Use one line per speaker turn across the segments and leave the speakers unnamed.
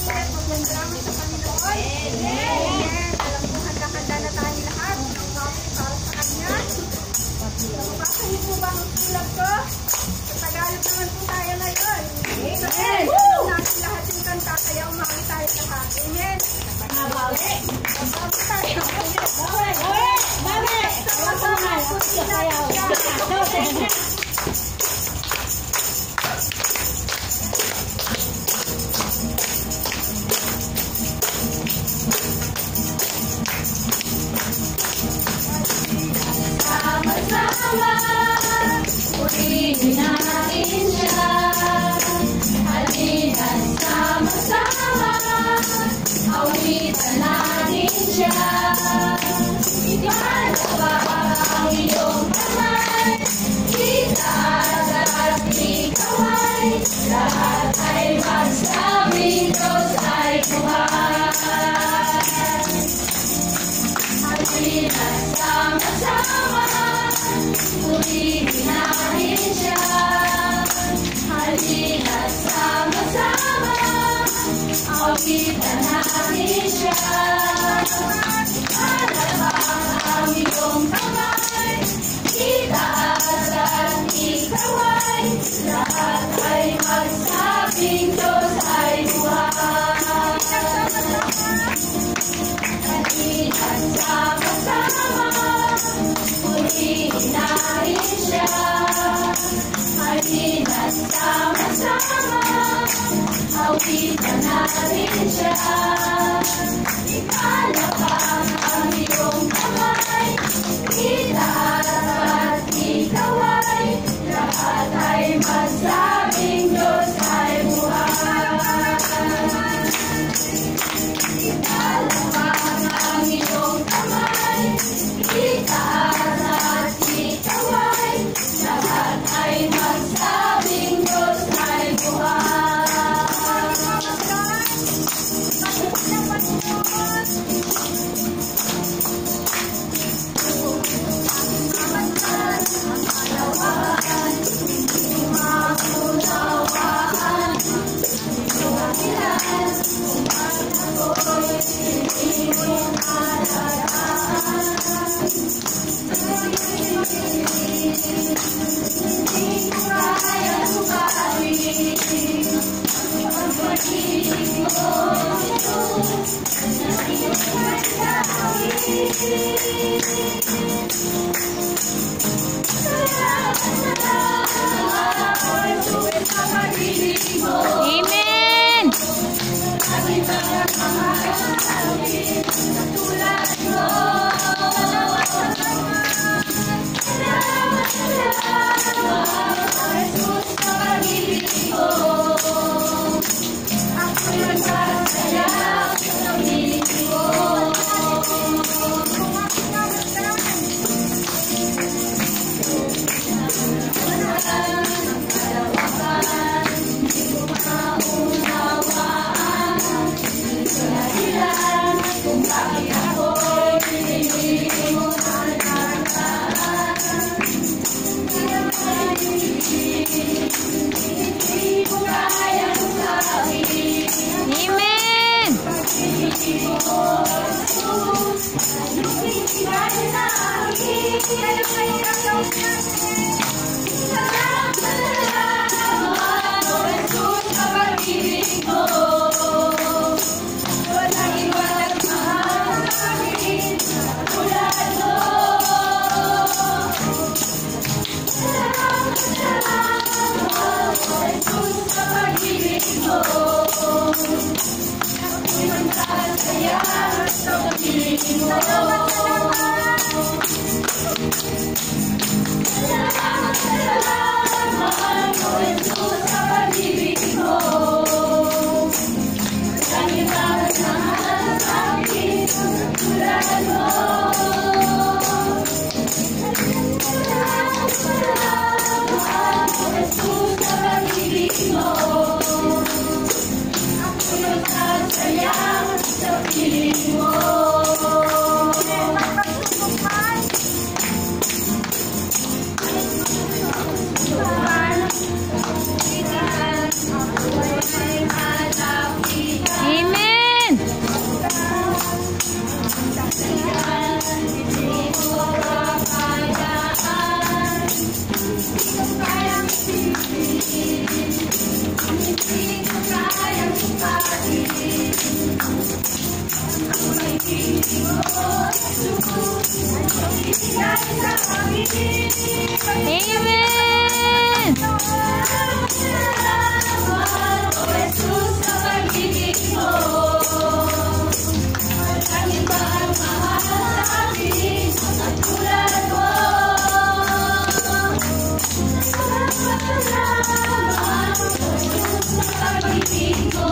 Maglandraman sa Panginoon. Amen. Alam mo, handa-handa na tayo lahat. Ang bakit para sa Kanya. Mabasa niyo po ba ang sulat ko? Sa Tagalog naman po tayo ngayon. Amen. Alam natin lahat yung kanta, kaya umawi tayo lahat. Amen. Mabawi. Mabawi tayo. Mabawi. Mabawi. Sama-sama po sila.
Sama-sama, purihin natin siya. Halina sama-sama, awitan natin siya. Ikalawa ang iyong kamay, itaas at ikaway. Lahat ay magsabing Diyos ay buhay. Halina sama-sama, purihin natin siya. Halina sama-sama, awitan natin siya. Alabang ang iyong kamay, itaas at ikaway. Lahat ay magsabing Diyos ay buhay. Halina sama-sama, purihin natin siya. Halina sama-sama, awitan natin siya. Ikalapang ang iyong kamay, itaas at ikaway. Lahat ay magsabing Diyos ay buhay. Ikalapang ang iyong kamay, itaas at ikaway. Lahat ay magsabing Diyos ay buhay.
Amen.
di ko kayang sukatin. Ang pag-ibig mo, Jesus, ay ibigay sa akin.
Amen!
Salamat, O Jesus, sa pag-ibig mo. Walang ibang mahal sa akin at tulad mo. Salamat, O Jesus, sa pag-ibig mo.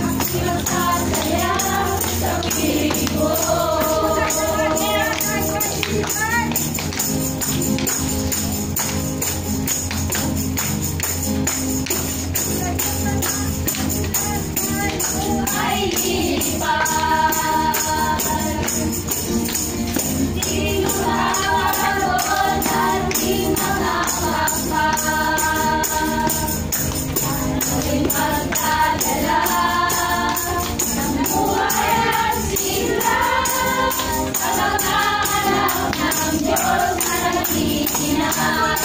Nagsasaya sa piling mo. Ay lilipas, di magkakaroon at di makakapag. Ako'y magdadala ng buhay at sigla sa mga anak ng Diyos na nagtitinag.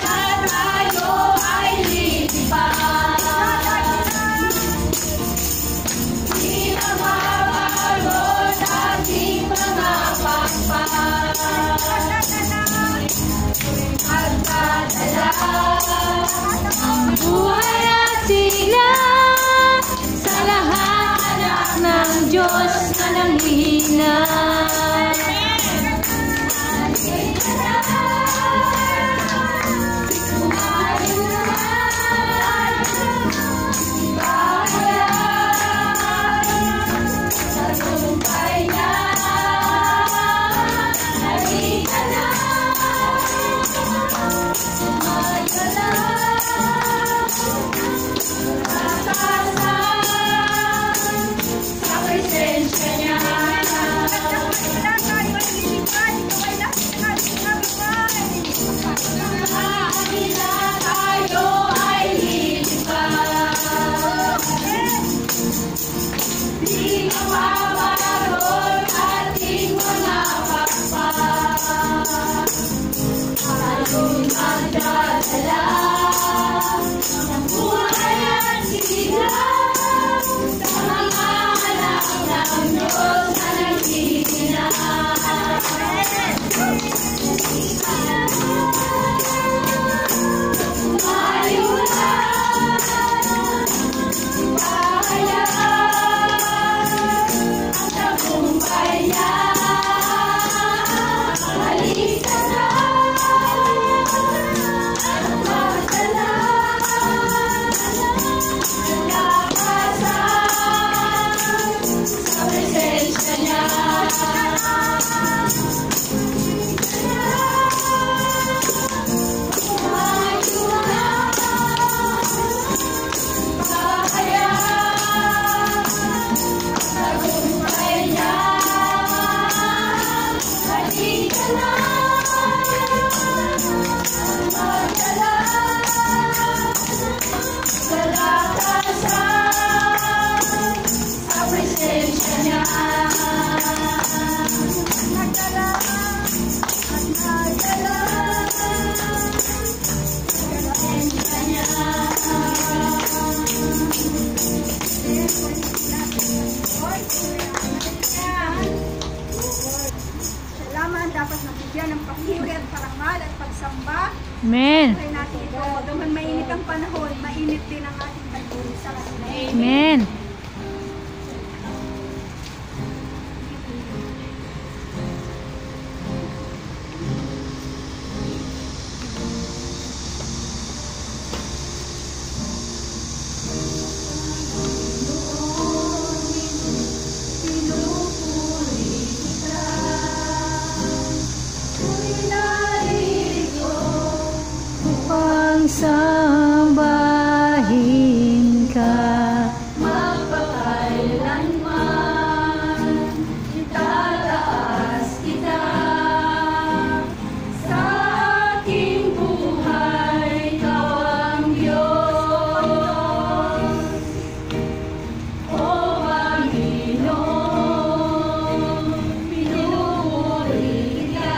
Tayo ay lilipas, di mababagon ating mga pakpak. Magdadala
Buhay at sigla sa lahat anak ng Diyos na nanghihina.
Salamat, dapat nabigyan ng papuri at parangal at pagsamba.
Amen.
Kaya natin ito, bagaman mainit ang panahon, mainit din ang ating pagpuri sa kanila.
Amen. Upang sambahin ka.
Magpakailanman itataas kita sa aking buhay, ikaw ang Diyos. O Panginoon, pinupuri kita.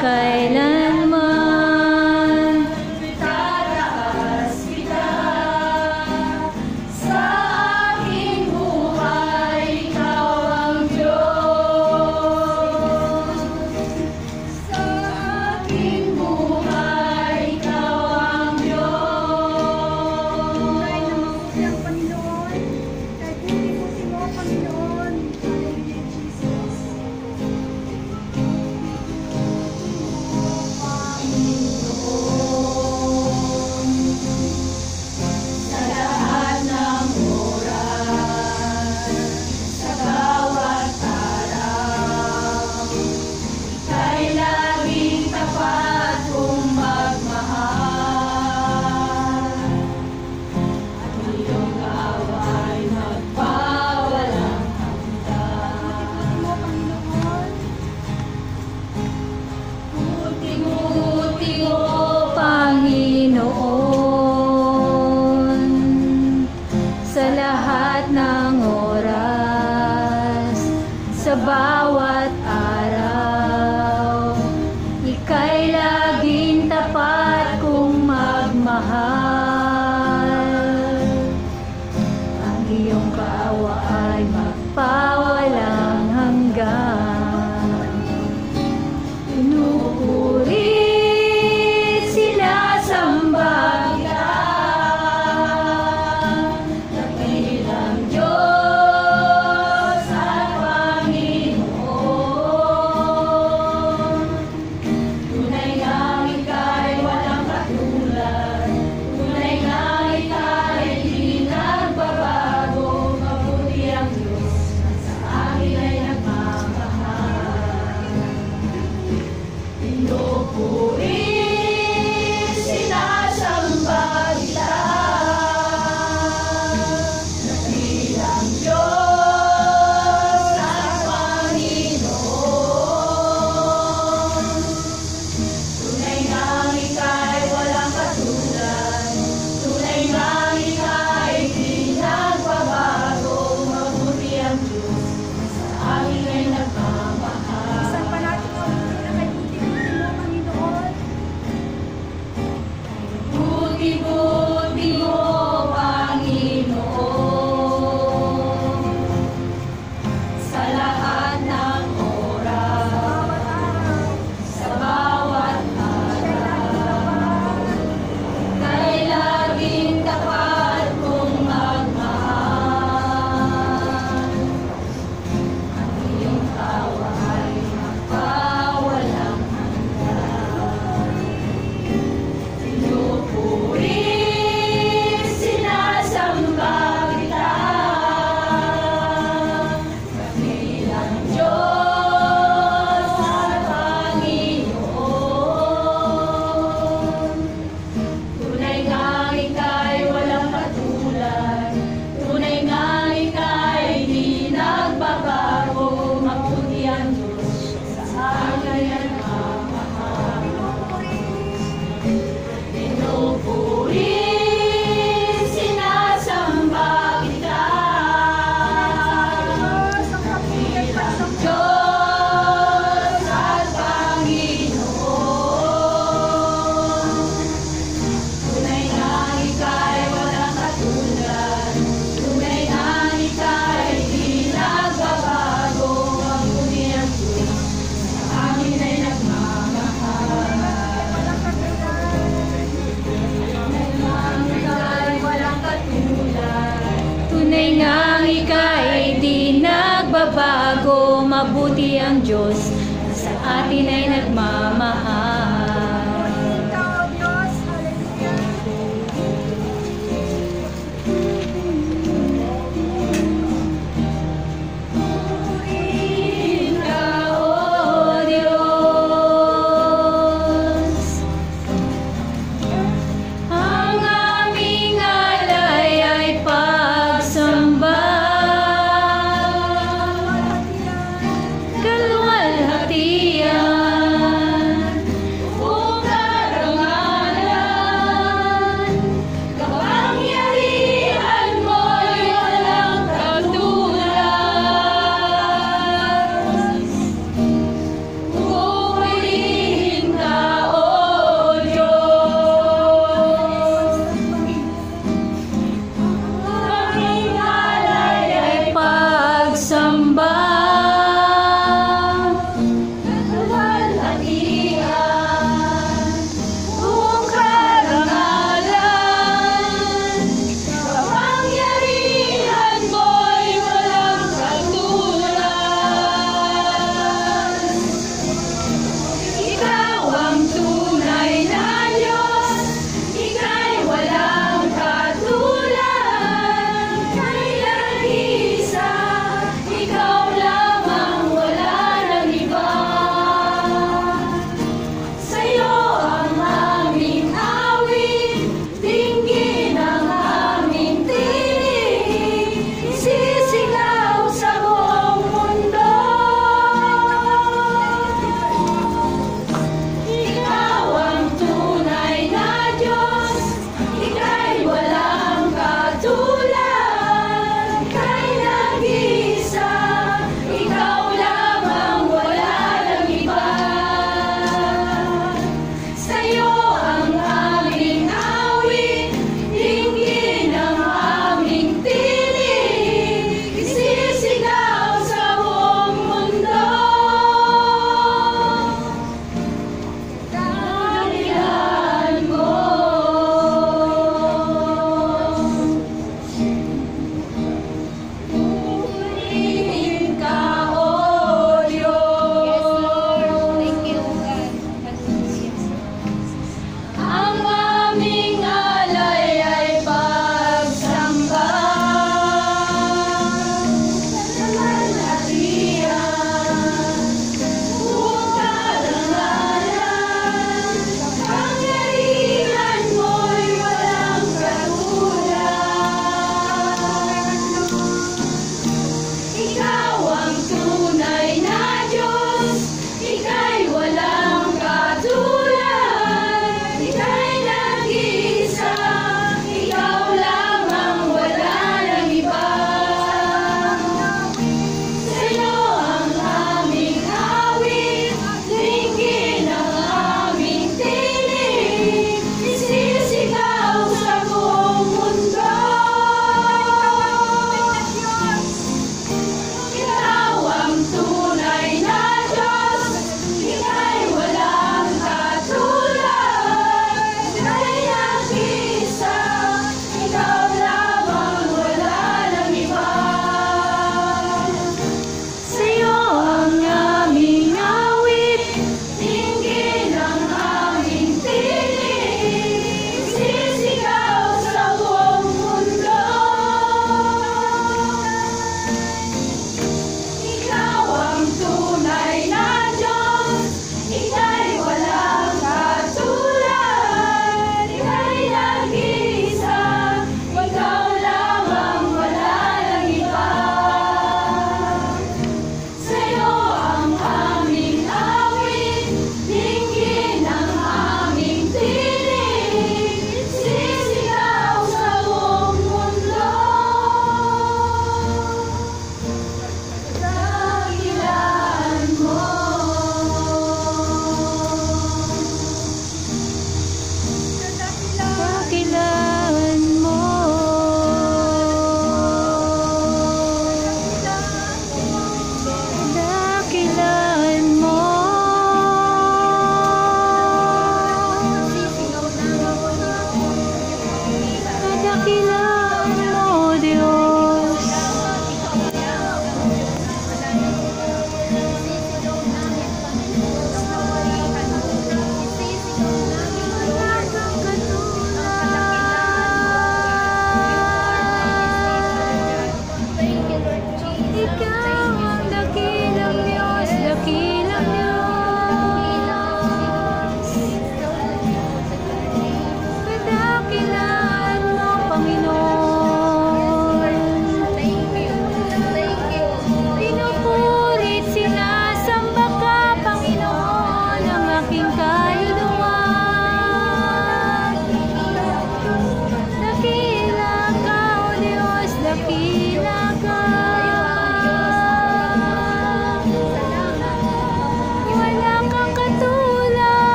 kailanman.
Tataas kita sa aking buhay, ikaw ang Diyos. Sa aking buhay, ikaw ang Diyos.
Tunay na mabuti ang Panginoon. Kahit buti-buti mo, Panginoon. Hallelujah, Jesus.
Sa lahat ng oras, sa bawat araw, ika'y laging tapat kong magmahal. At iyong gawa'y magpawalang hanggan.
Mo, Panginoon.
Buti-buti mo,
Panginoon, sa lahat ng oras, sa bawat araw, ika'y laging tapat kong magmahal. Ang iyong kaawa ay magpawalang hanggan. Pinupuri, sinasamba kita, dakilang Diyos at Panginoon. Tunay ngang ika'y walang katulad, tunay ngang ika'y di nagbabago. Mabuti ang Diyos na sa akin ay nagmamahal. Pinupuri, sinasamba kita, dakilang Diyos at Panginoon. Tunay ngang ika'y walang katulad, tunay ngang ika'y di nagbabago. Mabuti ang Diyos na sa akin ay nagmamahal.
Isang pa natin ang na kay buti-buti mo, Panginoon.
Buti-buti mo, Panginoon, sa lahat ng oras, sa bawat araw, kay laging tapat kong magmahal. Ang iyong tawa ay magpawalang hanggan. Pinupuri, sinasamba kita, dakilang Diyos at Panginoon. Tunay ngang ika'y walang katulad, tunay ngang ika'y di nagbabago. Mabuti ang Diyos sa akin ay nagmamahal. Pinupuri, sinasamba kita,
Diyos, ang kapatid at
dakilang
pagsamba.
Diyos at Panginoon. Tunay ngang ika'y walang katulad, tunay ngang ika'y di nagbabago. Mabuti ang Diyos sa amin ay nagmamahal.
Walang katulad.
Nang ika'y walang katulad,
Tunay ngang ika'y di nagbabago. Mabuti ang Diyos na sa atin ay nagmamahal.
Ikaw, O Diyos. Hallelujah.
purihin ka, O
Diyos, ang aming alay ay pagsamba. Kaluwalhatian,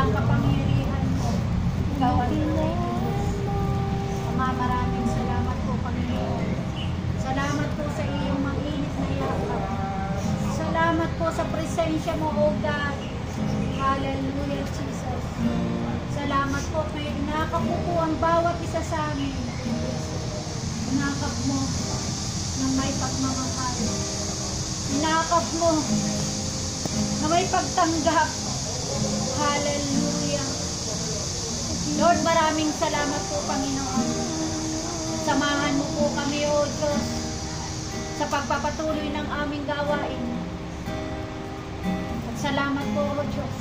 ang kapangyarihan mo. Ikaw ang tunay na Diyos. Ama, maraming salamat po, Panginoon. Salamat po sa iyong mainit na yakap. Salamat po sa presensya mo, O God. Hallelujah, Jesus. Salamat po, may inakap mo po ang bawat isa sa amin. Inakap mo ng may pagmamahal. Inakap mo na may pagtanggap. Hallelujah. Lord, maraming salamat po, Panginoon. Samahan mo po kami, O Diyos, sa pagpapatuloy ng aming gawain. At salamat po, O Diyos,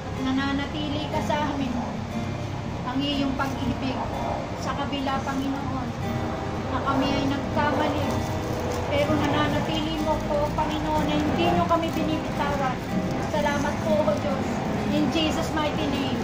at nananatili ka sa amin ang iyong pag-ibig sa kabila, Panginoon, na kami ay nagkamali, pero nananatili mo po, Panginoon, na hindi nyo kami binibitawan. Salamat po, O Diyos. In Jesus' mighty name.